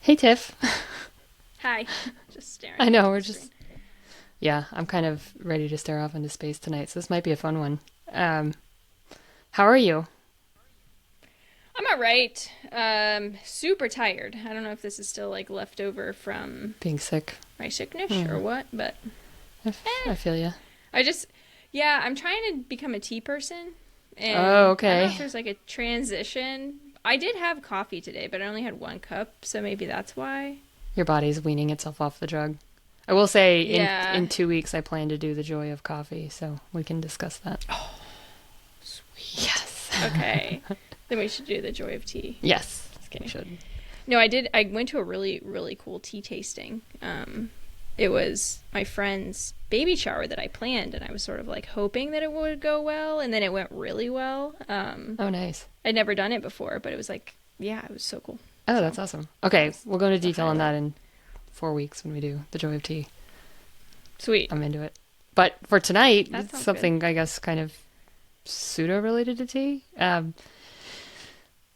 Hey Tiff. Hi. Just staring I at know the we're screen. just yeah, I'm kind of ready to stare off into space tonight, so this might be a fun one. Um, how are you? I'm all right. Super tired. I don't know if this is still like left over from Being sick? my sickness Hmm. or what, but I feel you. I just, yeah, I'm trying to become a tea person, Oh, and I don't know if okay. there's like a transition. I did have coffee today, but I only had one cup, so maybe that's why. Your body's weaning itself off the drug. I will say Yeah. in 2 weeks I plan to do the joy of coffee, so we can discuss that. Sweet. Yes. Okay. Then we should do the joy of tea. Yes, Just we kidding. should. No, I did. I went to a really, really cool tea tasting. It was my friend's baby shower that I planned, and I was sort of like hoping that it would go well, and then it went really well. Oh, nice. I'd never done it before, but it was like, yeah, it was so cool. Oh, So that's awesome. that Okay, was we'll go into the detail on that highlight. in 4 weeks when we do the joy of tea. Sweet. I'm into it. But for tonight, That it's sounds good. something I guess kind of pseudo related to tea.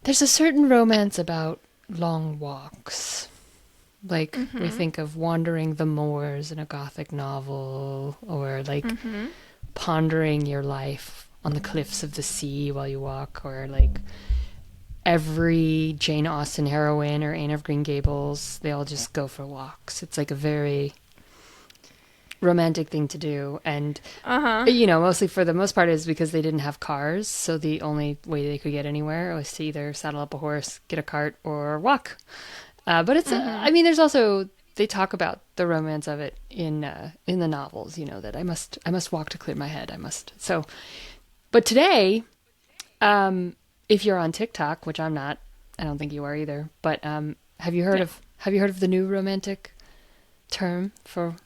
There's a certain romance about long walks. Like we Mm-hmm. think of wandering the moors in a gothic novel, or like Mm-hmm. pondering your life on the cliffs of the sea while you walk, or like every Jane Austen heroine or Anne of Green Gables, they all just go for walks. It's like a very romantic thing to do. And Uh-huh. mostly for the most part is because they didn't have cars, so the only way they could get anywhere was to either saddle up a horse, get a cart, or walk. But Mm-hmm. I mean, there's also they talk about the romance of it in the novels. That I must walk to clear my head. I must. So, but today, if you're on TikTok, which I'm not, I don't think you are either. But No. have you heard of the new romantic term for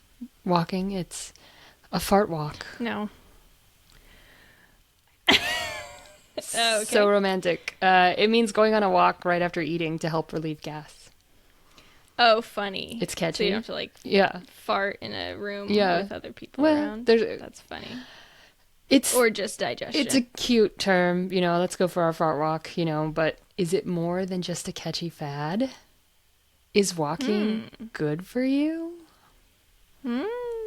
walking? It's a fart walk. No. Oh, So okay. romantic. It means going on a walk right after eating to help relieve gas. Oh, funny. It's So you don't catchy. have to like Yeah. fart in a room Yeah. with other people Well, around. there's That's funny. it's Or just it's a digestion. cute term, let's go for our fart walk, but is it more than just a catchy fad? Is walking Hmm. good for you? Hmm.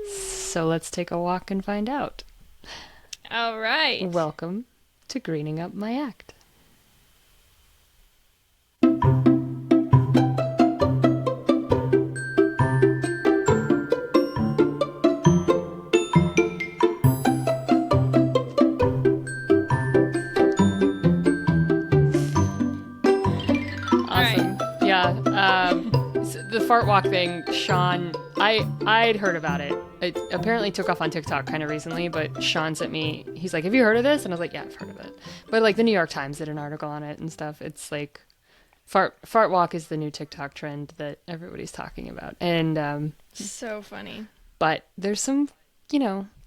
So let's take a walk and find out. All right. Welcome to Greening Up My Act. All right. Awesome. Yeah. The fart walk thing, Sean, I'd heard about it. It apparently took off on TikTok kind of recently, but Sean sent me, he's like, "Have you heard of this?" And I was like, "Yeah, I've heard of it." But like the New York Times did an article on it and stuff. It's like fart walk is the new TikTok trend that everybody's talking about. And So funny. but there's some,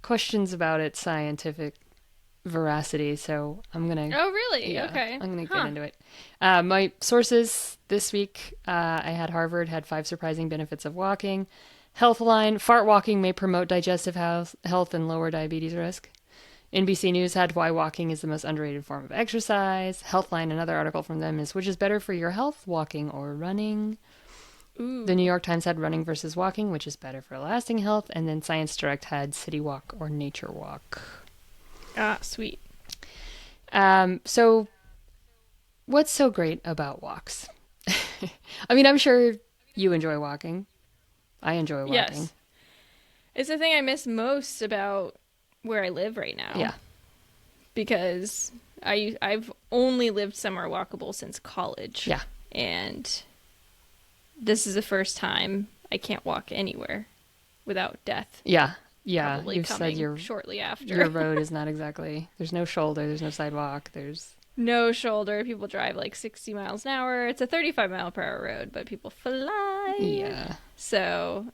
questions about its scientific veracity, so Oh, really? yeah, Okay. I'm gonna get Huh. into it. My sources this week, I had Harvard had 5 surprising benefits of walking. Healthline: fart walking may promote digestive health and lower diabetes risk. NBC News had why walking is the most underrated form of exercise. Healthline, another article from them, is which is better for your health, walking or running. The New Ooh. York Times had running versus walking, which is better for lasting health. And then Science Direct had city walk or nature walk. Ah, sweet. So what's so great about walks? I mean, I'm sure you enjoy walking. I enjoy walking. Yes. It's the thing I miss most about where I live right now Yeah. because I've only lived somewhere walkable since college, Yeah. and this is the first time I can't walk anywhere without death Yeah. Yeah. probably You've said coming shortly your after. road is not exactly, there's no shoulder, there's no sidewalk, there's No shoulder. People drive like 60 miles an hour. It's a 35-mile-per-hour road, but people fly. yeah. So,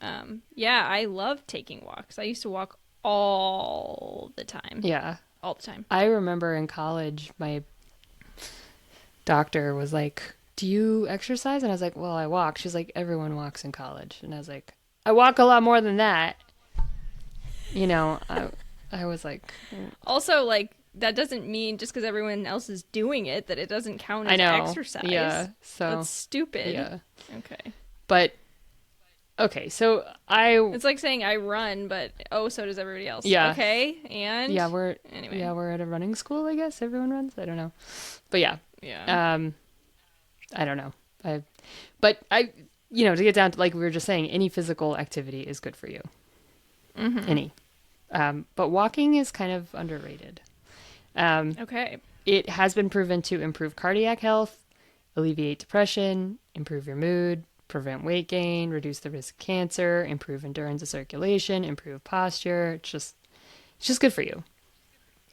yeah, I love taking walks. I used to walk all the time. Yeah. All the time. I remember in college my doctor was like, "Do you exercise?" And I was like, "Well, I walk." She's like, "Everyone walks in college." And I was like, "I walk a lot more than that." You know, I I was like, Also, like, that doesn't mean just because everyone else is doing it that it doesn't count I as know. exercise. Yeah. So, That's stupid. yeah. Okay. But okay, so It's like saying I run, but oh, so does everybody else. yeah, Okay, and anyway, we're at a running school, I guess. Everyone runs. I don't know. But yeah. yeah. Um I don't know. But I to get down to like we were just saying, any physical activity is good for you. Any. But walking is kind of underrated. Okay. It has been proven to improve cardiac health, alleviate depression, improve your mood, prevent weight gain, reduce the risk of cancer, improve endurance of circulation, improve posture. It's just good for you.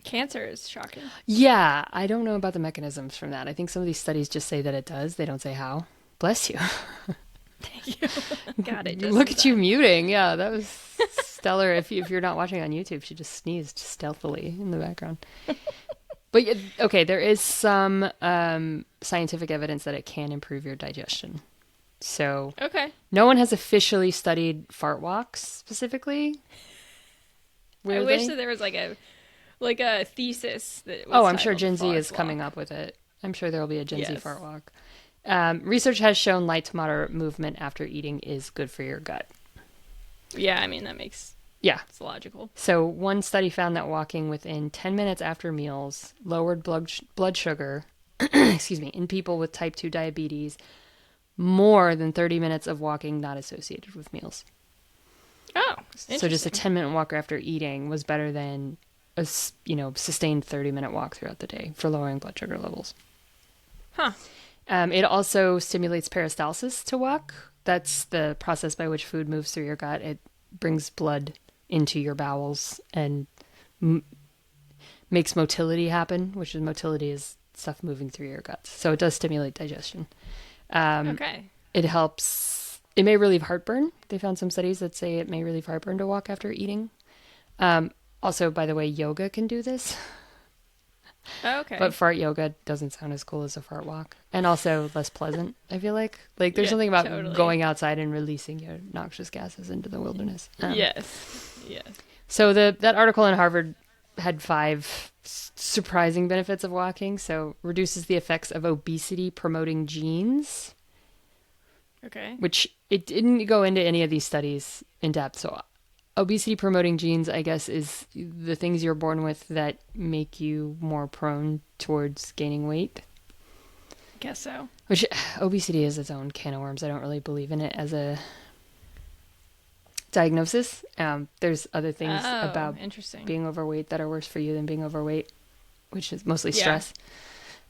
Cancer is shocking. Yeah, I don't know about the mechanisms from that. I think some of these studies just say that it does. They don't say how. Bless you. Thank you. Got it. Just Look in at you time. muting. Yeah, that was stellar. If you're not watching on YouTube, she just sneezed stealthily in the background. But okay, there is some scientific evidence that it can improve your digestion. So Okay. no one has officially studied fart walks specifically. I Weirdly. wish that there was like a thesis that was Oh, I'm sure titled Gen Z Fart is coming Walk. up with it. I'm sure there will be a Gen Z Yes. fart walk. Research has shown light to moderate movement after eating is good for your gut. Yeah, I mean that makes Yeah. it's logical. So one study found that walking within 10 minutes after meals lowered blood sugar, excuse me, in people with type 2 diabetes more than 30 minutes of walking not associated with meals. Oh, So just a interesting. 10-minute walk after eating was better than a sustained 30-minute walk throughout the day for lowering blood sugar levels. Huh. It also stimulates peristalsis to walk. That's the process by which food moves through your gut. It brings blood into your bowels and makes motility happen, which is motility is stuff moving through your guts. So it does stimulate digestion. Okay. It helps. It may relieve heartburn. They found some studies that say it may relieve heartburn to walk after eating. Also, by the way, yoga can do this. Okay. But fart yoga doesn't sound as cool as a fart walk. And also less pleasant, I feel like. Like, there's Yeah, something about totally. going outside and releasing your noxious gases into the wilderness. Yes. Yes. So that article in Harvard had 5 surprising benefits of walking. So reduces the effects of obesity promoting genes, Okay. which it didn't go into any of these studies in depth. So obesity promoting genes, I guess, is the things you're born with that make you more prone towards gaining weight. Guess so. Which obesity is its own can of worms. I don't really believe in it as a diagnosis. There's other things Oh, about interesting. being overweight that are worse for you than being overweight, which is mostly Yeah. stress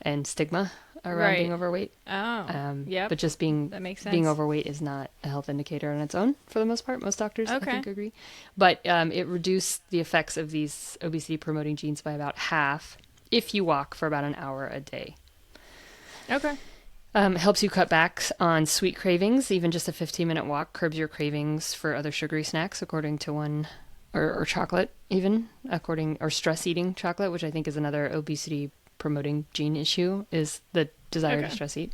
and stigma around Right. being overweight. Oh. Yep. But just That makes being sense. overweight is not a health indicator on its own for the most part. Most doctors, I Okay. think, agree. But it reduced the effects of these obesity promoting genes by about half if you walk for about an hour a day. Okay. Helps you cut back on sweet cravings. Even just a 15-minute walk curbs your cravings for other sugary snacks, according to one, or chocolate even, or stress eating chocolate, which I think is another obesity promoting gene issue, is the desire to Okay. stress eat.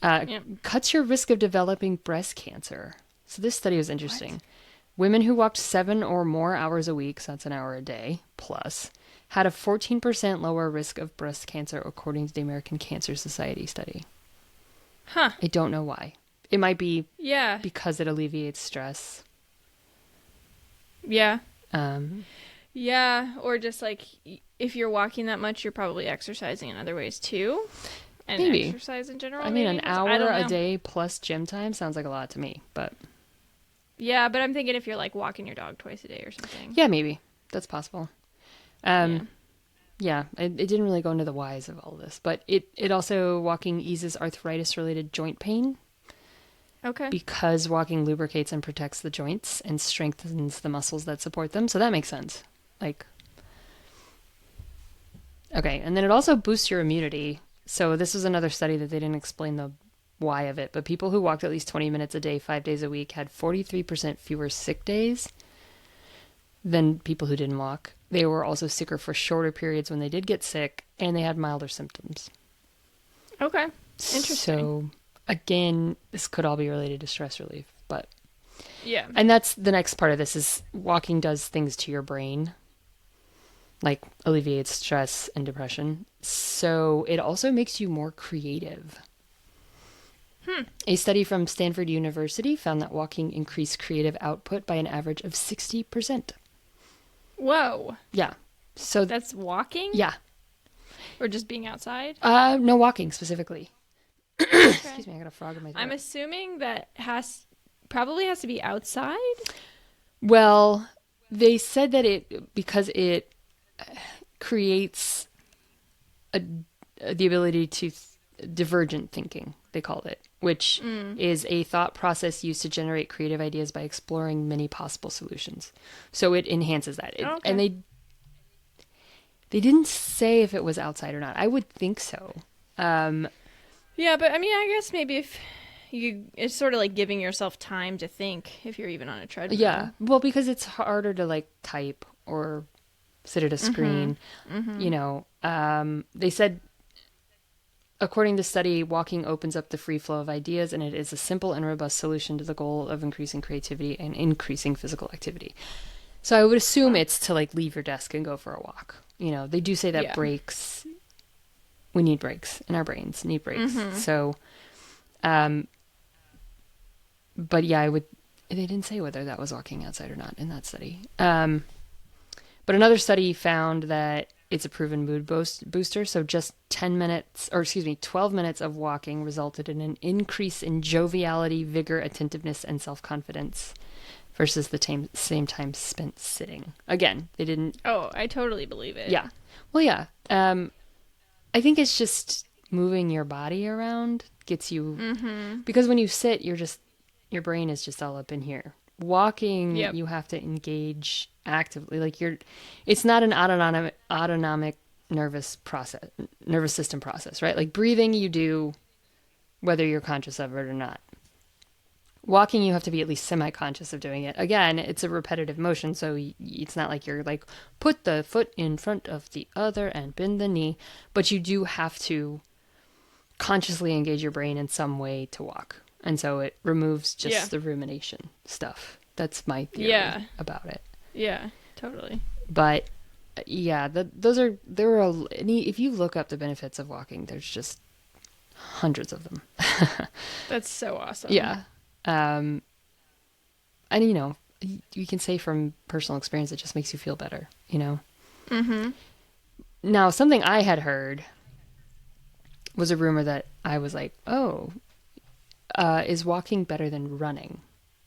Yep. Cuts your risk of developing breast cancer. So this study was interesting. Women who walked 7 or more hours a week, so that's an hour a day plus, had a 14% lower risk of breast cancer, according to the American Cancer Society study. Huh. I don't know why. It might be Yeah. because it alleviates stress. Yeah. Um, Yeah. Or just like if you're walking that much, you're probably exercising in other ways too. And Maybe. exercise in general. I mean, maybe? an I hour don't a know. day plus gym time sounds like a lot to me, but Yeah, but I'm thinking if you're like walking your dog twice a day or something. yeah, maybe. That's possible. Yeah, it didn't really go into the whys of all this, but it also, walking eases arthritis-related joint pain Okay. because walking lubricates and protects the joints and strengthens the muscles that support them. So that makes sense. Like, okay, and then it also boosts your immunity. So this was another study that they didn't explain the why of it, but people who walked at least 20 minutes a day, 5 days a week, had 43% fewer sick days than people who didn't walk. They were also sicker for shorter periods when they did get sick, and they had milder symptoms. Okay. Interesting. So, again, this could all be related to stress relief, but Yeah. and that's the next part of this is walking does things to your brain, like alleviates stress and depression. So it also makes you more creative. A study from Stanford University found that walking increased creative output by an average of 60%. Whoa. Yeah. So That's walking? yeah. Or just being outside? No walking specifically. Okay. Excuse me, I got a frog in my throat. I'm assuming that probably has to be outside. Well, they said that because it creates the ability to divergent thinking, they called it, which is a thought process used to generate creative ideas by exploring many possible solutions. So it enhances that. Okay. And they didn't say if it was outside or not. I would think so. Yeah, but I mean, I guess maybe if it's sort of like giving yourself time to think if you're even on a treadmill. Yeah. Well, because it's harder to like type or sit at a screen, you know. They said, according to study, walking opens up the free flow of ideas, and it is a simple and robust solution to the goal of increasing creativity and increasing physical activity. So I would assume it's to like leave your desk and go for a walk. You know, they do say that breaks. We need breaks, and our brains need breaks. So, but yeah, they didn't say whether that was walking outside or not in that study. But another study found that it's a proven mood booster. So just 12 minutes of walking resulted in an increase in joviality, vigor, attentiveness, and self-confidence versus the same time spent sitting. Again, they didn't. Oh, I totally believe it. Yeah. Well, yeah. I think it's just moving your body around gets you, because when you sit, your brain is just all up in here. Walking, you have to engage actively. Like it's not an autonomic nervous system process, right? Like breathing, you do whether you're conscious of it or not. Walking, you have to be at least semi-conscious of doing it. Again, it's a repetitive motion, so it's not like you're like, put the foot in front of the other and bend the knee. But you do have to consciously engage your brain in some way to walk. And so it removes just the rumination stuff. That's my theory about it. Yeah, totally. But yeah, if you look up the benefits of walking, there's just hundreds of them. That's so awesome. Yeah. And you know, you can say from personal experience, it just makes you feel better, you know? Now, something I had heard was a rumor that I was like, is walking better than running?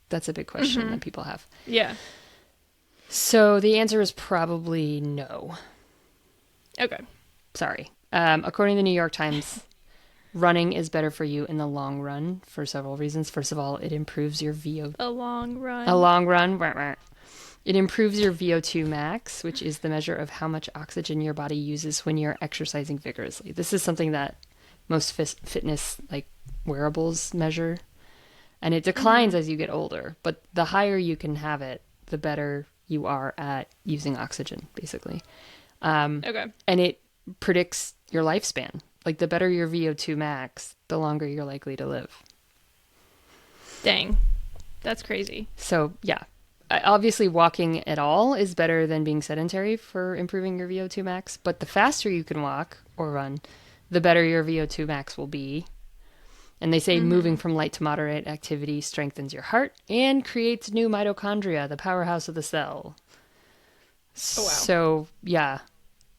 That's a big question that people have. Yeah. So the answer is probably no. Okay. Sorry. According to the New York Times, running is better for you in the long run for several reasons. First of all, it improves your VO2. A long run. It improves your VO2 max, which is the measure of how much oxygen your body uses when you're exercising vigorously. This is something that most fitness like wearables measure, and it declines as you get older. But the higher you can have it, the better you are at using oxygen, basically. Okay. And it predicts your lifespan. Like the better your VO2 max, the longer you're likely to live. Dang. That's crazy. So, yeah. Obviously, walking at all is better than being sedentary for improving your VO2 max. But the faster you can walk or run, the better your VO2 max will be. And they say moving from light to moderate activity strengthens your heart and creates new mitochondria, the powerhouse of the cell. Oh, wow. So, yeah.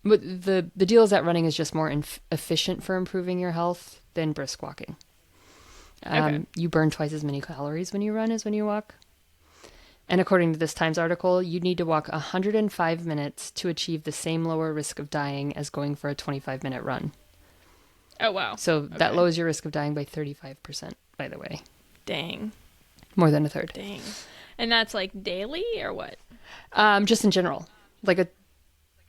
But the deal is that running is just more efficient for improving your health than brisk walking. Okay. You burn twice as many calories when you run as when you walk. And according to this Times article, you need to walk 105 minutes to achieve the same lower risk of dying as going for a 25-minute run. Oh, wow. So that lowers your risk of dying by 35%, by the way. Dang. More than a third. Dang. And that's like daily or what? Just in general. Like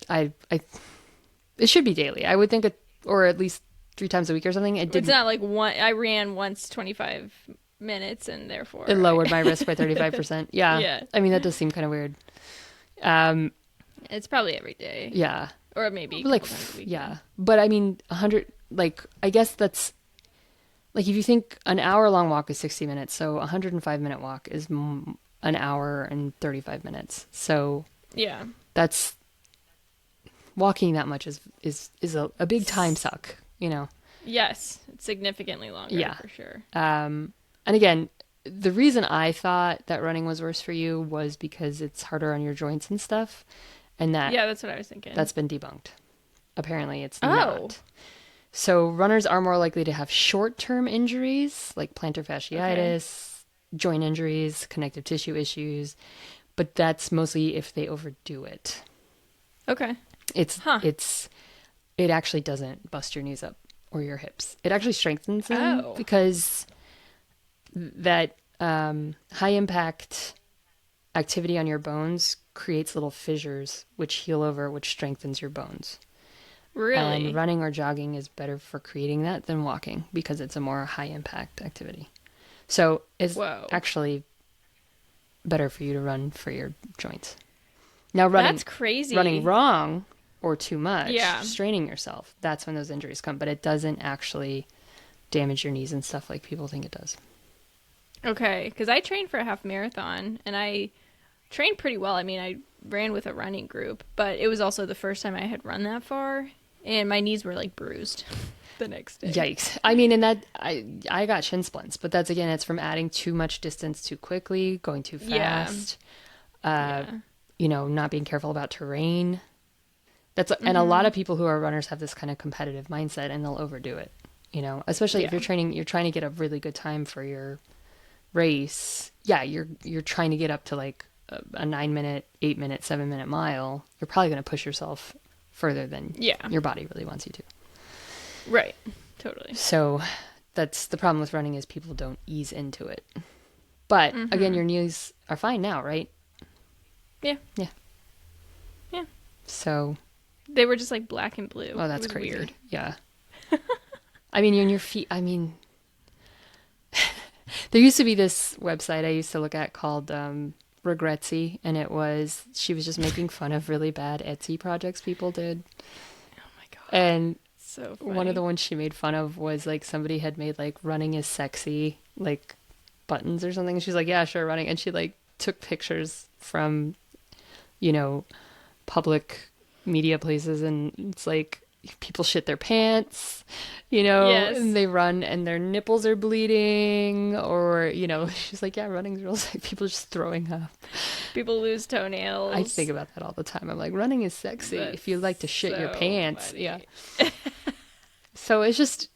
it should be daily. I would think or at least 3 times a week or something. It's not like I ran once 25 minutes and therefore it lowered my risk by 35%. Yeah. Yeah. I mean, that does seem kind of weird. It's probably every day. Yeah. Or maybe like, times a week. yeah. But I mean, 100, like, I guess that's, like, if you think an hour-long walk is 60 minutes, so a 105-minute walk is an hour and 35 minutes. So yeah, that's, walking that much is a big time suck, you know? Yes, it's significantly longer Yeah. for sure. And again, the reason I thought that running was worse for you was because it's harder on your joints and stuff, and Yeah, that's what I was thinking. that's been debunked. Apparently, it's Oh, not. So runners are more likely to have short-term injuries like plantar okay. fasciitis, joint injuries, connective tissue issues, but that's mostly if they overdo it. Okay. It's Huh. it's it actually doesn't bust your knees up or your hips. It actually strengthens them Oh. because that high impact activity on your bones creates little fissures which heal over, which strengthens your bones. And Really? running or jogging is better for creating that than walking because it's a more high impact activity. So it's Whoa. actually better for you to run for your joints. Now That's running crazy. wrong or too much, Yeah. straining yourself, that's when those injuries come, but it doesn't actually damage your knees and stuff like people think it does. Okay, because I trained for a half marathon and I trained pretty well. I mean, I ran with a running group, but it was also the first time I had run that far, and my knees were like bruised the next day. Yikes. I mean, and that I got shin splints, but that's again, it's from adding too much distance too quickly, going too Yeah. fast, Yeah. not being careful about terrain. And a lot of people who are runners have this kind of competitive mindset and they'll overdo it. Especially if Yeah. you're trying to get a really good time for your race. Yeah, you're trying to get up to like a 9 minute, 8 minute, 7 minute mile. You're probably going to push yourself further than Yeah. your body really wants you to. Right. Totally. So that's the problem with running is people don't ease into it. But again, your knees are fine now, right? Yeah. Yeah. Yeah. So, They were just like black and blue. oh, that's It was crazy. weird. Yeah. I mean, your feet, I mean, there used to be this website I used to look at called Regretsy, and she was just making fun of really bad Etsy projects people did. Oh my god. And So one of the funny. ones she made fun of was like somebody had made like running is sexy, like buttons or something. And she's like, yeah, sure, running. And she like took pictures from, you know, public media places, and it's like people shit their pants, and Yes. they run and their nipples are bleeding, or she's like, yeah, running's real sick. People just throwing up. People lose I think toenails. about that all the time. I'm like, running is sexy if you like to That's shit your so pants. Yeah. funny. So it's just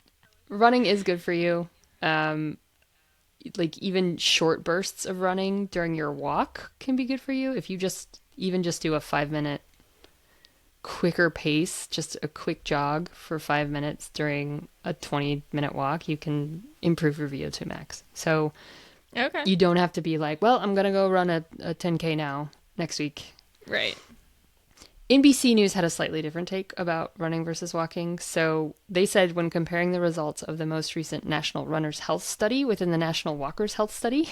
running is good for you. Like even short bursts of running during your walk can be good for you. If you just do a 5 minute quicker pace, just a quick jog for 5 minutes during a 20-minute walk, you can improve your VO2 max. So Okay. you don't have to be like, well, I'm going to go run a 10K now next week. Right. NBC News had a slightly different take about running versus walking. So they said when comparing the results of the most recent National Runners Health Study within the National Walkers Health Study,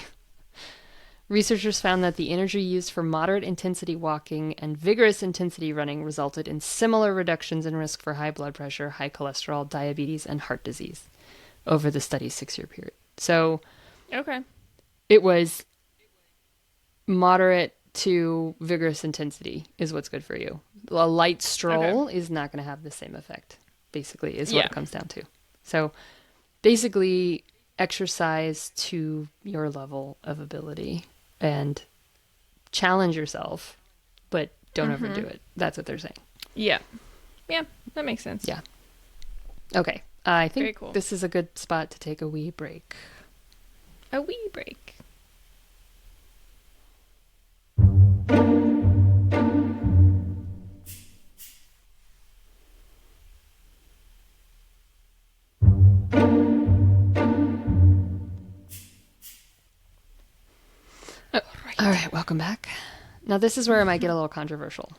researchers found that the energy used for moderate intensity walking and vigorous intensity running resulted in similar reductions in risk for high blood pressure, high cholesterol, diabetes, and heart disease over the study's 6-year period. So Okay. it was moderate to vigorous intensity is what's good for you. A light Okay. stroll is not going to have the same effect, basically, is what Yeah. it comes down to. So basically, exercise to your level of ability and challenge yourself, but don't overdo it. That's what they're saying. Yeah. Yeah. That makes sense. Yeah. Okay. I Very think cool. this is a good spot to take a wee break. A wee break. All right, welcome back. Now, this is where it might get a little controversial.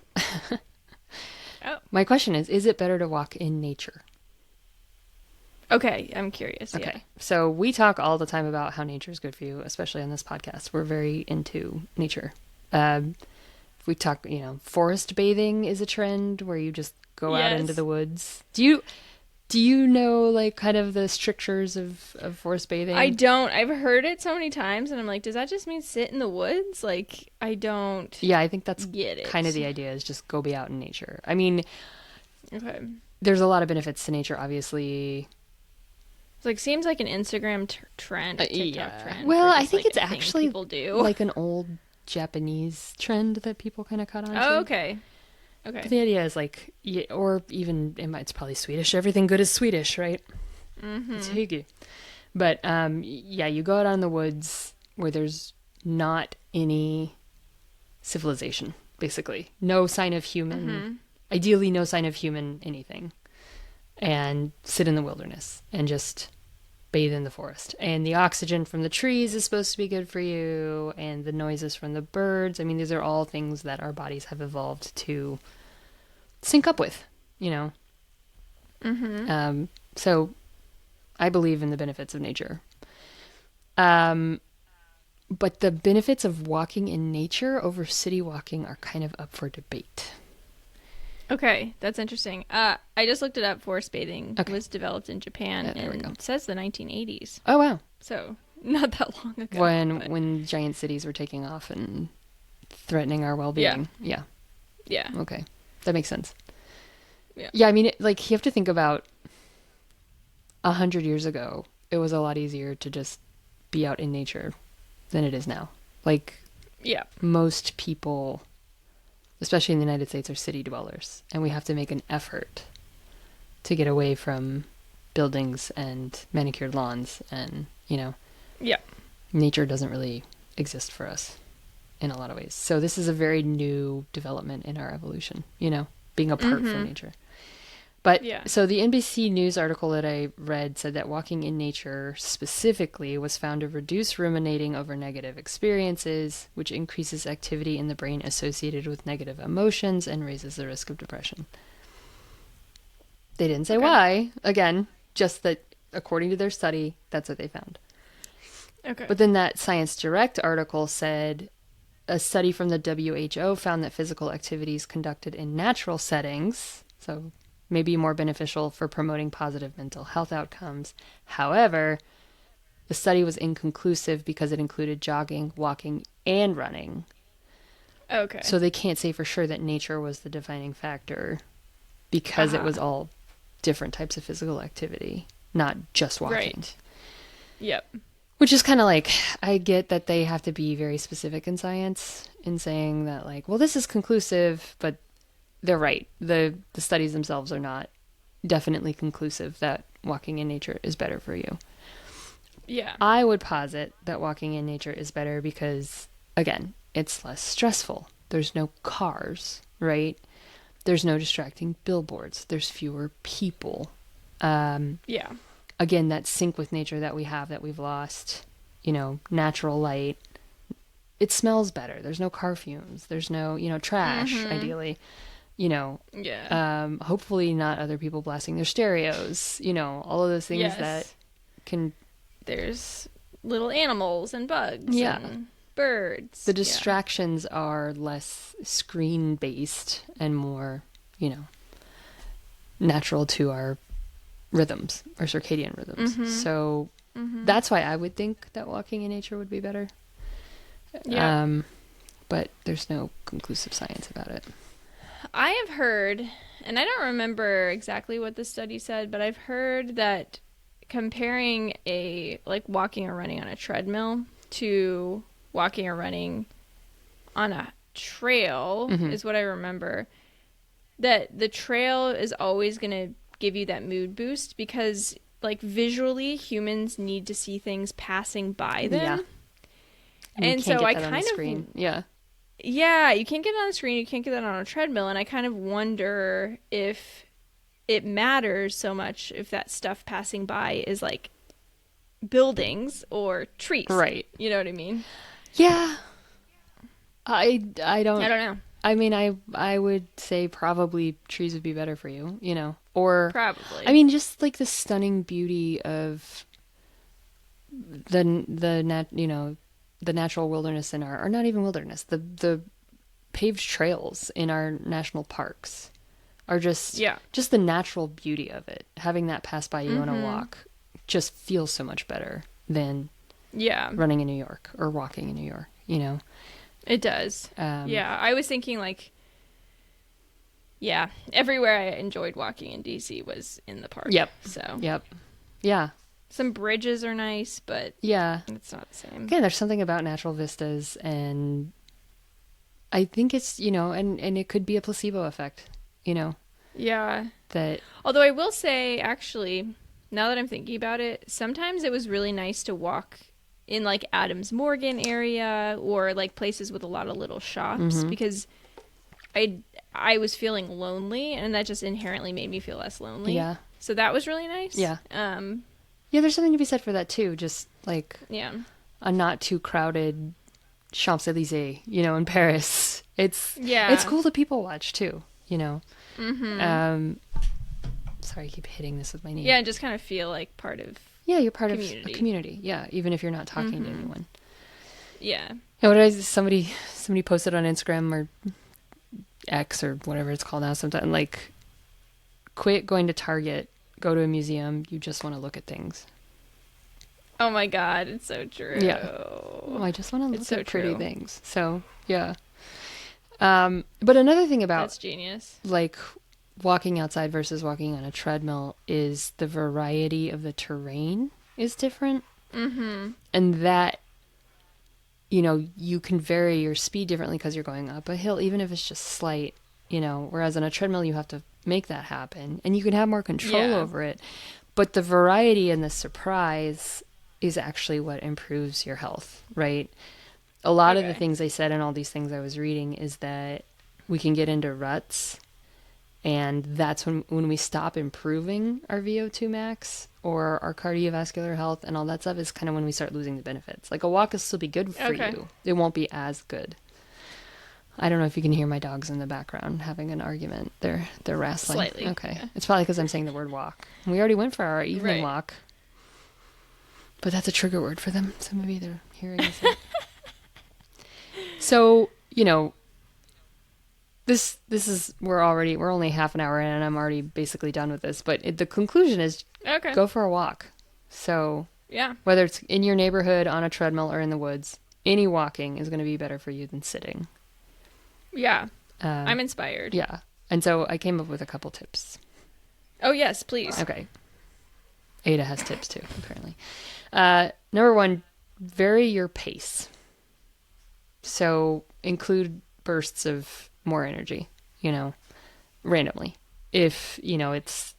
Oh. My question is it better to walk in nature? Okay. I'm curious. Okay. Yeah. So we talk all the time about how nature is good for you, especially on this podcast. We're very into nature. We talk, forest bathing is a trend where you just go out into Yes. the woods. Do you know like kind of the strictures of forest bathing? I don't. I've heard it so many times, and I'm like, does that just mean sit in the woods? Like, I don't Yeah, I think that's get it. kind of the idea is just go be out in nature. I mean, Okay. there's a lot of benefits to nature, obviously. It's like seems like an Instagram trend, a TikTok Yeah. trend. Well, for I just, think like, it's a thing actually people do. like an old Japanese trend that people kind of caught on to. Oh, okay. But Okay. the idea is like, yeah, or even it's probably Swedish. Everything good is Swedish, right? It's Mm-hmm. hygge. But yeah, you go out on the woods where there's not any civilization, basically. No sign of human, Mm-hmm. ideally, no sign of human anything. And sit in the wilderness and just bathe in the forest. And the oxygen from the trees is supposed to be good for you, and the noises from the birds. I mean, these are all things that our bodies have evolved to sync up with, you know? Mm-hmm. So I believe in the benefits of nature. Um, but the benefits of walking in nature over city walking are kind of up for debate. Okay, that's interesting. I just looked it up. Forest bathing Okay. was developed in Japan, Yeah, there we and go. it says the 1980s. Oh, wow. So not that long ago. When but when giant cities were taking off and threatening our yeah, well-being. Yeah. yeah, Okay. That makes sense. yeah. Yeah, I mean, like, you have to think about 100 years ago, it was a lot easier to just be out in nature than it is now. Like, Yeah. most people, especially in the United States, are city dwellers, and we have to make an effort to get away from buildings and manicured lawns, and, Yeah. nature doesn't really exist for us in a lot of ways. So this is a very new development in our evolution, being apart from nature. But Yeah. so the NBC News article that I read said that walking in nature specifically was found to reduce ruminating over negative experiences, which increases activity in the brain associated with negative emotions and raises the risk of depression. They didn't say Okay. why. Again, just that according to their study, that's what they found. Okay. But then that Science Direct article said a study from the WHO found that physical activities conducted in natural settings, so may be more beneficial for promoting positive mental health outcomes. However, the study was inconclusive because it included jogging, walking, and running. Okay. So they can't say for sure that nature was the defining factor because it was all different types of physical activity, not just walking. Right. Yep. Which is kind of like, I get that they have to be very specific in science in saying that, like, well, this is conclusive, but they're right. The studies themselves are not definitely conclusive that walking in nature is better for you. Yeah. I would posit that walking in nature is better because, again, it's less stressful. There's no cars, right? There's no distracting billboards. There's fewer people. Yeah. Again, that sync with nature that we have that we've lost, natural light. It smells better. There's no car fumes. There's no, trash, ideally. Yeah. Hopefully not other people blasting their stereos, all of those things Yes. that can, There's little animals and bugs. Yeah. And birds. the distractions are less screen based and more, natural to our rhythms, our circadian rhythms. So that's why I would think that walking in nature would be better. Yeah. But there's no conclusive science about it. I have heard, and I don't remember exactly what the study said, but I've heard that comparing walking or running on a treadmill to walking or running on a trail is what I remember. That the trail is always going to give you that mood boost because, like, visually humans need to see things passing by them. Yeah. And so I kind of screen. Yeah. Yeah, you can't get it on the screen, you can't get that on a treadmill, and I kind of wonder if it matters so much if that stuff passing by is like buildings or trees. Right. You know what I mean? Yeah. I don't I don't know. I mean, I would say probably trees would be better for you, or Probably. I mean, just like the stunning beauty of the natural wilderness in or not even wilderness, the paved trails in our national parks are just the natural beauty of it. Having that pass by you on a walk just feels so much better than running in New York or walking in New York, It does. I was thinking everywhere I enjoyed walking in DC was in the park. Yep. So Yep. Yeah. Some bridges are nice, but Yeah. it's not the same. Again, there's something about natural vistas, and I think it's, and it could be a placebo effect, Yeah. that, Although I will say, actually, now that I'm thinking about it, sometimes it was really nice to walk in like Adams Morgan area or like places with a lot of little shops because I was feeling lonely and that just inherently made me feel less lonely. yeah. So that was really nice. Yeah. Yeah, there's something to be said for that too. Just like Yeah. a not too crowded Champs-Élysées, in Paris. It's Yeah. cool to people watch too. Sorry, I keep hitting this with my knee. Yeah, and just kind of feel like part of Yeah, you're part community. of a community. Yeah, even if you're not talking to anyone. Yeah. Yeah, what did somebody posted on Instagram or X or whatever it's called now sometimes, like, quit going to Target, go to a museum, you just want to look at things. Oh my god, it's so true. Yeah. Oh, I just want to look so at pretty true. things. So, yeah. But another thing about That's genius. like walking outside versus walking on a treadmill is the variety of the terrain is different. Mm-hmm. And that, you can vary your speed differently because you're going up a hill, even if it's just slight, whereas on a treadmill, you have to make that happen and you can have more control over it. But the variety and the surprise is actually what improves your health, right? A lot of the things they said in all these things I was reading is that we can get into ruts, and that's when we stop improving our VO2 max or our cardiovascular health and all that stuff is kind of when we start losing the benefits. Like a walk will still be good for you. It won't be as good. I don't know if you can hear my dogs in the background having an argument. They're wrestling. Slightly. Okay. Yeah. It's probably because I'm saying the word walk. We already went for our evening walk. But that's a trigger word for them, so maybe they're hearing us. So, this is we're only half an hour in and I'm already basically done with this, but the conclusion is go for a walk. So, yeah. Whether it's in your neighborhood, on a treadmill, or in the woods, any walking is going to be better for you than sitting. Yeah. I'm inspired. Yeah. And so I came up with a couple tips. Oh, yes, please. Okay. Ada has tips too, apparently. Number one, vary your pace. So include bursts of more energy, randomly. If, it's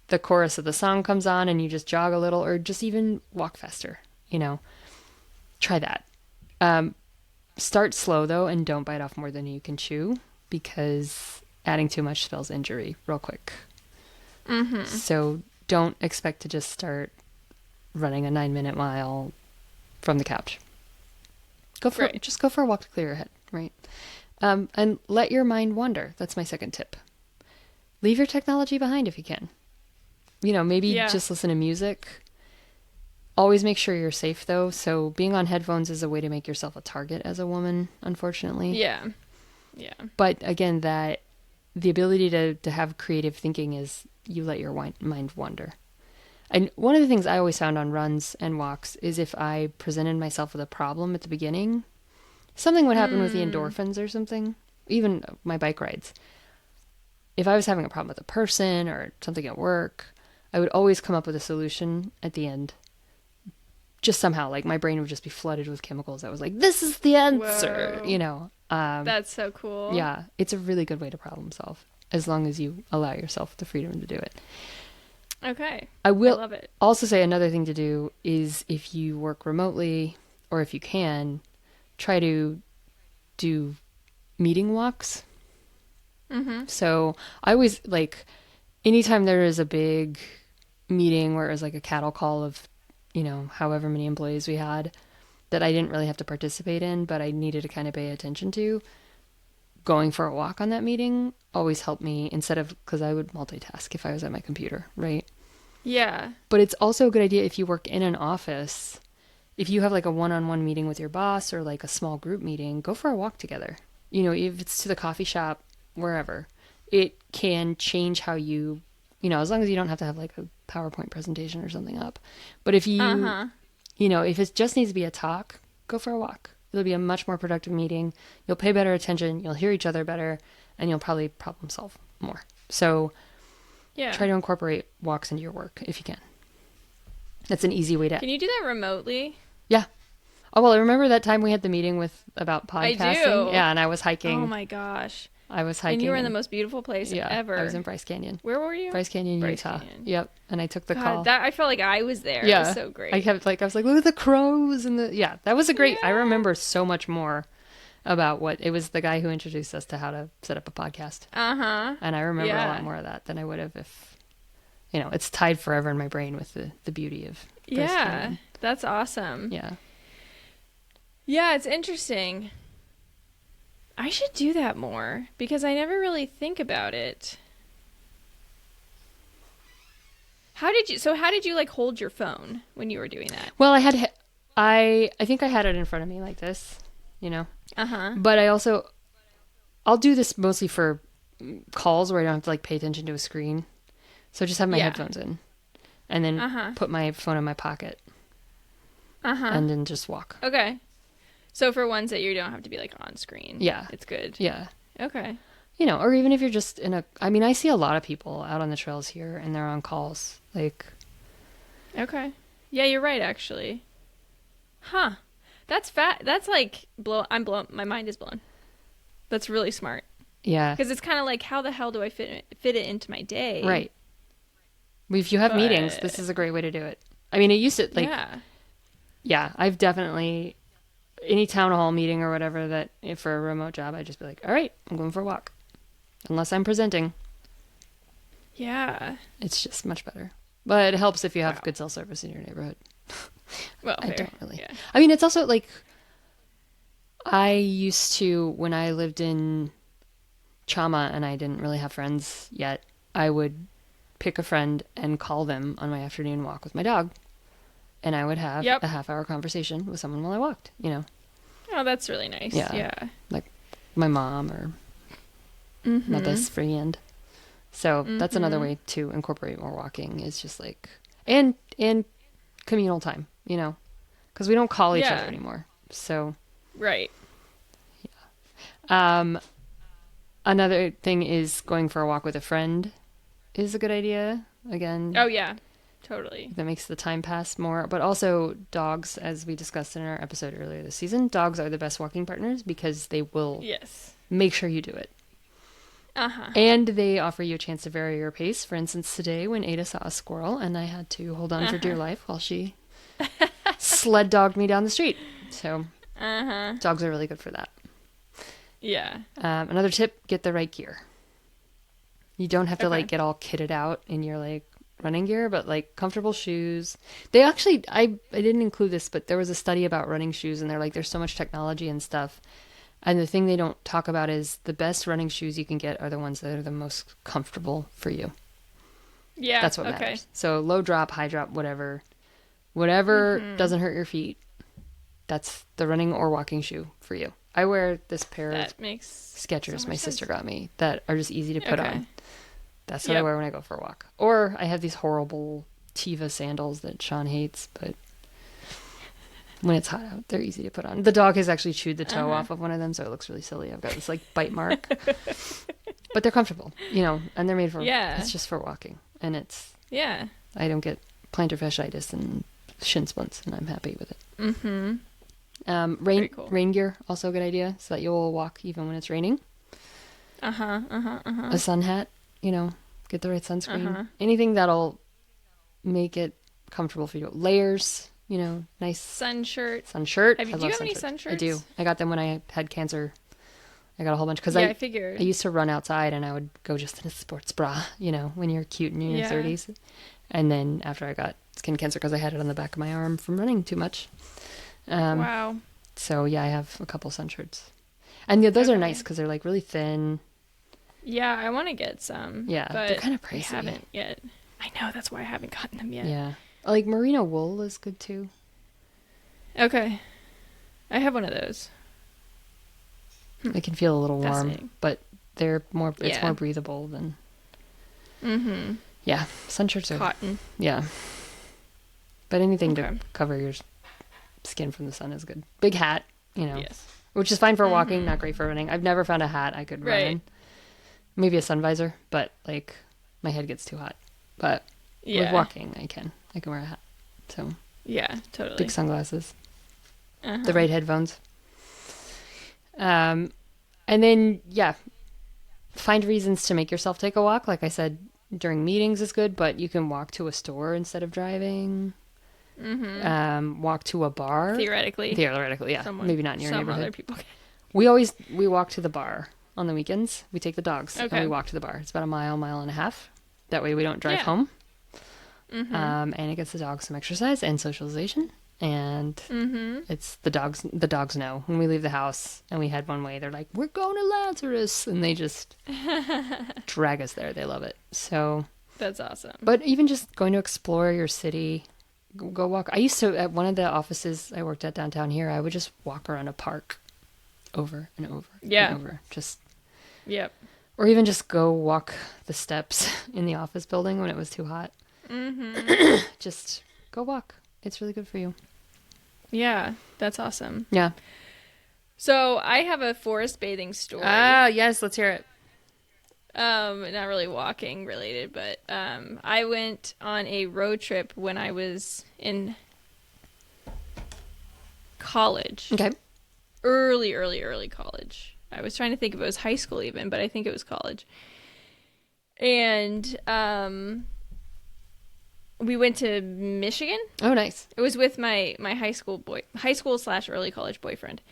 the chorus of the song comes on and you just jog a little or just even walk faster, try that. Start slow though, and don't bite off more than you can chew because adding too much spells injury real quick. Mm-hmm. So don't expect to just start running a 9-minute mile from the couch. Just go for a walk to clear your head, right? And let your mind wander. That's my second tip. Leave your technology behind if you can. Maybe just listen to music. Always make sure you're safe though. So being on headphones is a way to make yourself a target as a woman, unfortunately. Yeah. Yeah. But again, that the ability to have creative thinking is you let your mind wander. And one of the things I always found on runs and walks is if I presented myself with a problem at the beginning, something would happen with the endorphins or something, even my bike rides. If I was having a problem with a person or something at work, I would always come up with a solution at the end. Just somehow, like my brain would just be flooded with chemicals. I was like, this is the answer, That's so cool. Yeah, it's a really good way to problem solve as long as you allow yourself the freedom to do it. Okay. I love it. Also say another thing to do is if you work remotely or if you can, try to do meeting walks. Mm-hmm. So I always anytime there is a big meeting where it was like a cattle call of, however many employees we had that I didn't really have to participate in, but I needed to kind of pay attention to, going for a walk on that meeting always helped me because I would multitask if I was at my computer, right? Yeah. But it's also a good idea if you work in an office, if you have like a one-on-one meeting with your boss or like a small group meeting, go for a walk together. If it's to the coffee shop, wherever, it can change how you, as long as you don't have to have like a PowerPoint presentation or something up. But if you, if it just needs to be a talk, go for a walk. It'll be a much more productive meeting. You'll pay better attention. You'll hear each other better, and you'll probably problem solve more. So try to incorporate walks into your work if you can. That's an easy way to. Can you do that remotely? Yeah. Oh, well, I remember that time we had the meeting about I podcasting. do. Yeah, and I was hiking. Oh my gosh. I was hiking. And you were in the most beautiful place ever. I was in Bryce Canyon. Where were you? Bryce Canyon, Utah. Canyon. Yep. And I took the God, call. that I felt like I was there. Yeah. It was so great. I was like, look at the crows and that was a great, I remember so much more about it was the guy who introduced us to how to set up a podcast. Uh-huh. And I remember a lot more of that than I would have if, it's tied forever in my brain with the beauty of Bryce Canyon. That's awesome. Yeah. Yeah, it's interesting. I should do that more because I never really think about it. How did you like hold your phone when you were doing that? Well, I think I had it in front of me like this, Uh-huh. But I'll do this mostly for calls where I don't have to like pay attention to a screen. So just have my headphones in and then put my phone in my pocket. Uh-huh. And then just walk. Okay. So for ones that you don't have to be like on screen. Yeah. It's good. Yeah. Okay. Or even if you're just I see a lot of people out on the trails here and they're on calls. Like. Okay. Yeah, you're right, actually. Huh. That's That's like, I'm blown. My mind is blown. That's really smart. Yeah. Because it's kind of like, how the hell do I fit it into my day? Right. If you have meetings, this is a great way to do it. I mean, it used to, like. Yeah, I've definitely. Any town hall meeting or whatever that for a remote job, I'd just be like, all right, I'm going for a walk. Unless I'm presenting. Yeah. It's just much better. But it helps if you have good cell service in your neighborhood. Well, I don't really. Yeah. I mean, it's also like, I used to, when I lived in Chama and I didn't really have friends yet, I would pick a friend and call them on my afternoon walk with my dog. And I would have a half-hour conversation with someone while I walked, Oh, that's really nice. Yeah. Like my mom or my best friend. So that's another way to incorporate more walking is just like, and communal time, because we don't call each other anymore. So. Right. Yeah. Another thing is going for a walk with a friend is a good idea. Again. Oh, yeah. Totally. That makes the time pass more. But also dogs, as we discussed in our episode earlier this season, dogs are the best walking partners because they will make sure you do it. Uh-huh. And they offer you a chance to vary your pace. For instance, today when Ada saw a squirrel and I had to hold on for dear life while she sled dogged me down the street. So dogs are really good for that. Yeah. Another tip, get the right gear. You don't have to like get all kitted out in your like running gear, but like comfortable shoes. They actually, I didn't include this, but there was a study about running shoes and they're like, there's so much technology and stuff. And the thing they don't talk about is the best running shoes you can get are the ones that are the most comfortable for you. Yeah. That's what matters. So low drop, high drop, whatever doesn't hurt your feet. That's the running or walking shoe for you. I wear this pair of Skechers my sister got me that are just easy to put on. That's what I wear when I go for a walk. Or I have these horrible Teva sandals that Sean hates, but when it's hot out, they're easy to put on. The dog has actually chewed the toe off of one of them, so it looks really silly. I've got this like bite mark. But they're comfortable, and they're made for, it's just for walking. And it's, I don't get plantar fasciitis and shin splints, and I'm happy with it. Mm-hmm. Rain gear, also a good idea, so that you'll walk even when it's raining. A sun hat. Get the right sunscreen. Anything that'll make it comfortable for you. Layers, nice. Sun shirt. Do you have any sun shirts? I do. I got them when I had cancer. I got a whole bunch because I figured. I used to run outside and I would go just in a sports bra, when you're cute and in your 30s. And then after I got skin cancer because I had it on the back of my arm from running too much. Wow. So I have a couple sun shirts. And those are nice because they're like really thin. Yeah, I want to get some. Yeah, but they're kind of pricey. I haven't yet. I know, that's why I haven't gotten them yet. Yeah. Like merino wool is good too. Okay. I have one of those. They can feel a little warm, but it's more breathable than. Mm-hmm. Yeah, sun shirts are cotton. Yeah. But anything to cover your skin from the sun is good. Big hat, Yes. Which is fine for walking, not great for running. I've never found a hat I could run in. Maybe a sun visor, but like my head gets too hot. But with walking, I can wear a hat. So Yeah, totally. big sunglasses, Uh-huh. the right headphones. And then, yeah, find reasons to make yourself take a walk. Like I said, during meetings is good, but you can walk to a store instead of driving. Walk to a bar. Theoretically. Theoretically, yeah. Maybe not in your some neighborhood. other people can. We walk to the bar on the weekends. We take the dogs and Okay. we walk to the bar. It's about a mile and a half. That way we don't drive Yeah. home. Mm-hmm. And it gets the dogs some exercise and socialization. And it's the dogs know when we leave the house and we head one way, they're like, we're going to Lazarus, and they just drag us there. They love it. So That's awesome. but even just going to explore your city, go walk. I used to, at one of the offices I worked at downtown here, I would just walk around a park over and over Yeah. and over. Just, Yep. or even just go walk the steps in the office building when it was too hot. Just go walk. It's really good for you. Yeah, that's awesome. Yeah. So I have a forest bathing story. Ah, yes, let's hear it. Not really walking related, but I went on a road trip when I was in college. Okay. Early college. I was trying to think if it was high school even, but I think it was college. And we went to Michigan. Oh, nice. It was with my high school / early college boyfriend.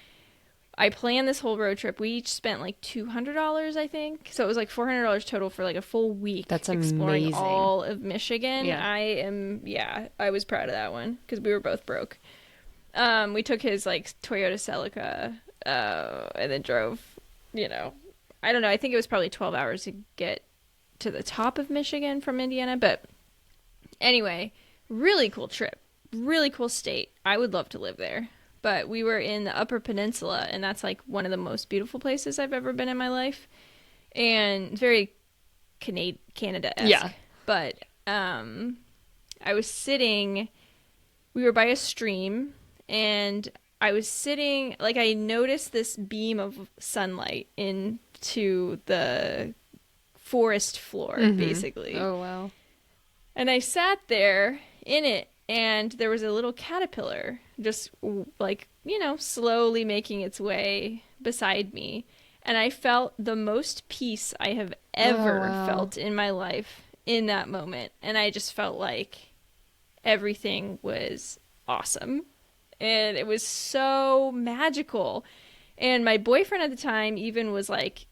I planned this whole road trip. We each spent like $200, I think. So it was like $400 total for like a full week. That's exploring amazing. all of Michigan. Yeah. I was proud of that one because we were both broke. We took his like Toyota Celica, and then drove, I don't know. I think it was probably 12 hours to get to the top of Michigan from Indiana. But anyway, really cool trip. Really cool state. I would love to live there. But we were in the Upper Peninsula, and that's like one of the most beautiful places I've ever been in my life. And it's very Canada-esque. Yeah. But I was sitting, we were by a stream, and I was sitting, like I noticed this beam of sunlight into the forest floor, basically. Oh, wow. And I sat there in it, and there was a little caterpillar just like, slowly making its way beside me. And I felt the most peace I have ever felt in my life in that moment. And I just felt like everything was awesome. And it was so magical. And my boyfriend at the time even was like,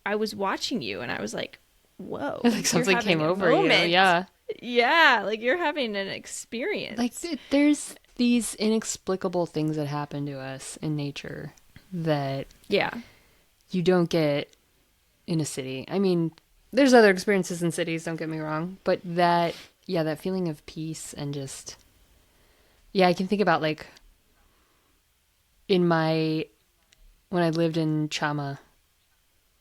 I was watching you. And I was like, whoa. Like something came over you. Yeah. Yeah, like you're having an experience. Like there's these inexplicable things that happen to us in nature that you don't get in a city. I mean, there's other experiences in cities, don't get me wrong, but that feeling of peace and just I can think about like when I lived in Chama,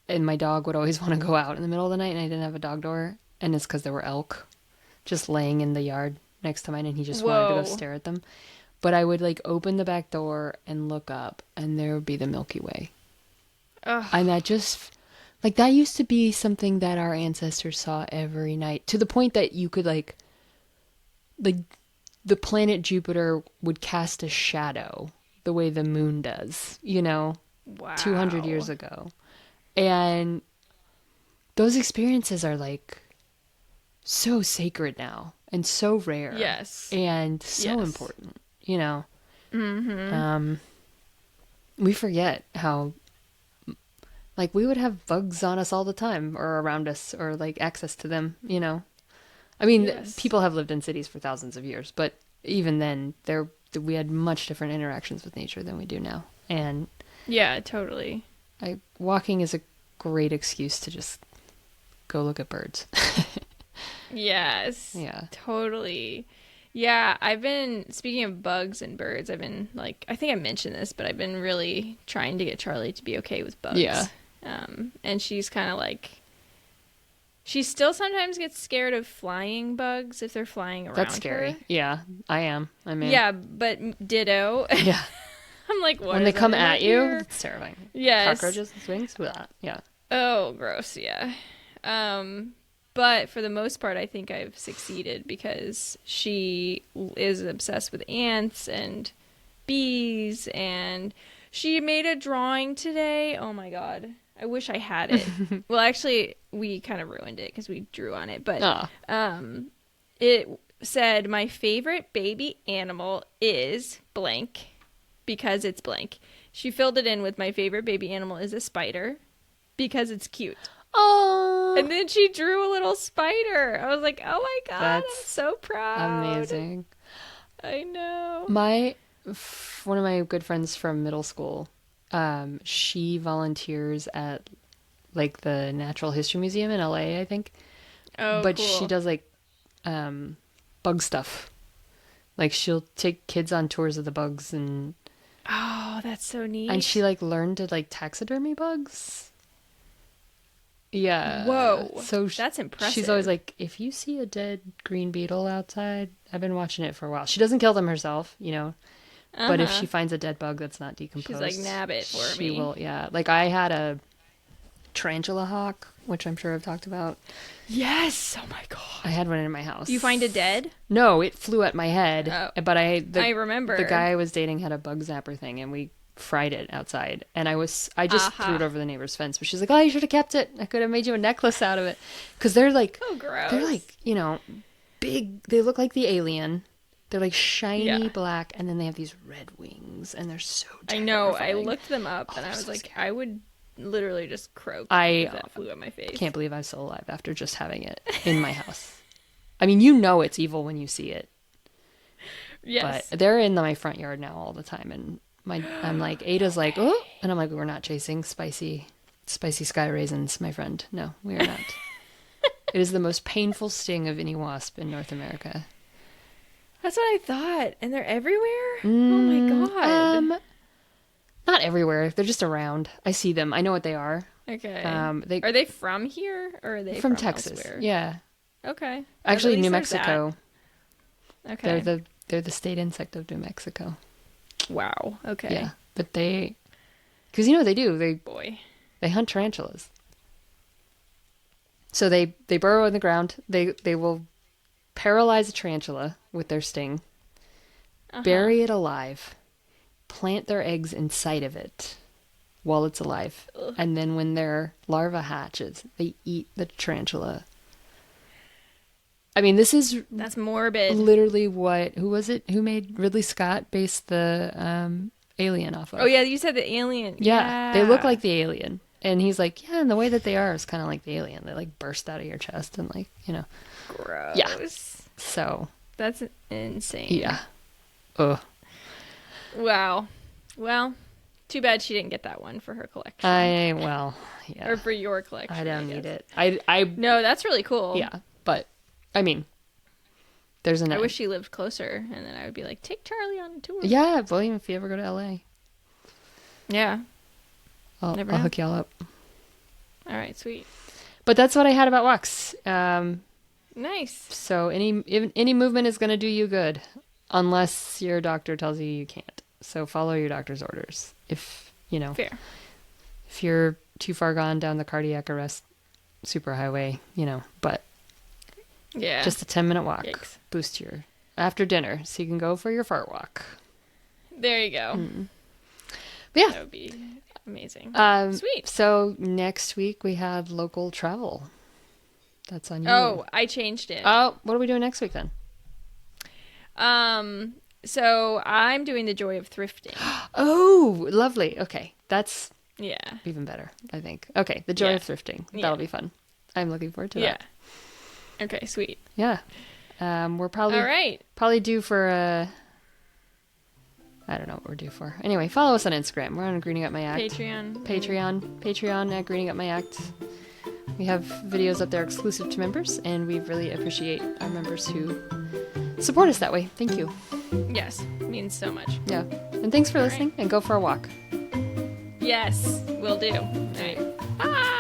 and my dog would always want to go out in the middle of the night and I didn't have a dog door, and it's because there were elk just laying in the yard next to mine, and he just wanted to go stare at them. But I would like open the back door and look up, and there would be the Milky Way. Ugh. And that just like that used to be something that our ancestors saw every night, to the point that you could like the planet Jupiter would cast a shadow the way the moon does, Wow. 200 years ago. And those experiences are like so sacred now and so rare. Yes. And so important, we forget how like we would have bugs on us all the time or around us, or like access to them, I mean, people have lived in cities for thousands of years, but even then we had much different interactions with nature than we do now. And yeah, totally. Walking is a great excuse to just go look at birds. Yes. Yeah. Totally. Yeah, speaking of bugs and birds, I've been like, I think I mentioned this, but I've been really trying to get Charlie to be okay with bugs. Yeah. And she's kind of like, she still sometimes gets scared of flying bugs if they're flying around. That's scary. Her. Yeah, I am. I mean. Yeah, but ditto. Yeah. I'm like, what? When they come at you, here? it's terrifying. Yes. Cockroaches and swings with that. Yeah. Oh, gross. Yeah. But for the most part, I think I've succeeded because she is obsessed with ants and bees, and she made a drawing today. Oh my God. I wish I had it. Well, actually, we kind of ruined it because we drew on it. But it said, my favorite baby animal is blank because it's blank. She filled it in with my favorite baby animal is a spider because it's cute. Oh, And then she drew a little spider. I was like, oh my God, I'm that's so proud. amazing. I know. One of my good friends from middle school, she volunteers at like the Natural History Museum in LA, I think. Oh, but cool. she does like bug stuff. Like she'll take kids on tours of the bugs, and Oh, that's so neat. and she like learned to like taxidermy bugs. Yeah. Whoa. So that's impressive. She's always like, if you see a dead green beetle outside, I've been watching it for a while. She doesn't kill them herself, you know. But if she finds a dead bug that's not decomposed, she's like, nab it for me. She will, yeah. Like I had a tarantula hawk, which I'm sure I've talked about. Yes. Oh my God. I had one in my house. You find it dead? No, it flew at my head. Oh. But I remember. the guy I was dating had a bug zapper thing, and we fried it outside. And I just threw it over the neighbor's fence. But she's like, oh, you should have kept it. I could have made you a necklace out of it. Because they're like, oh, gross. They're like, you know, big. They look like the alien. They're like shiny black, and then they have these red wings, and they're so terrifying. I know. I looked them up, and I was like, scary. I would literally just croak if that flew at my face. Can't believe I'm still alive after just having it in my house. I mean, you know it's evil when you see it. Yes. But they're in my front yard now all the time, and I'm like, Ada's like, oh, and I'm like, we're not chasing spicy sky raisins, my friend. No, we are not. It is the most painful sting of any wasp in North America. That's what I thought. And they're everywhere? Oh my God. Not everywhere. They're just around. I see them. I know what they are. Okay. Are they from here or are they from Texas? Elsewhere? Yeah. Okay. Actually, New Mexico. Okay. They're the state insect of New Mexico. Wow. Okay. Yeah, but because you know what they do? They hunt tarantulas. So they burrow in the ground. They will paralyze a tarantula with their sting, bury it alive, plant their eggs inside of it while it's alive, and then when their larva hatches, they eat the tarantula. I mean, that's morbid. Literally who was it? Who made Ridley Scott based the Alien off of? Oh yeah, you said the Alien. Yeah, they look like the alien. And he's like, yeah, and the way that they are is kind of like the alien. They like burst out of your chest and like, you know. Gross. Yeah. So. That's insane. Yeah. Ugh. Wow. Well, too bad she didn't get that one for her collection. Yeah. Or for your collection. I don't need it. No, that's really cool. Yeah, but I mean, there's I wish she lived closer, and then I would be like, take Charlie on a tour. Yeah, William, if you ever go to LA. Yeah. I'll hook y'all up. All right, sweet. But that's what I had about walks. Nice. So any movement is going to do you good, unless your doctor tells you can't. So follow your doctor's orders. If you know, fair. If you're too far gone down the cardiac arrest superhighway, you know, but yeah, just a 10-minute walk. Yikes. Boost your after dinner, so you can go for your fart walk. There you go. But yeah, that would be amazing. Sweet. So next week we have local travel. That's on you. Oh, I changed it. Oh, what are we doing next week then? So I'm doing the joy of thrifting. Oh, lovely. Okay, that's even better, I think. Okay, the joy of thrifting. That'll be fun. I'm looking forward to that. Okay, sweet. Yeah. We're probably due for I don't know what we're due for. Anyway, follow us on Instagram. We're on Greening Up My Act. Patreon at Greening Up My Act. We have videos up there exclusive to members, and we really appreciate our members who support us that way. Thank you. Yes, means so much. Yeah. And thanks for listening, and go for a walk. Yes, will do. All right. Bye.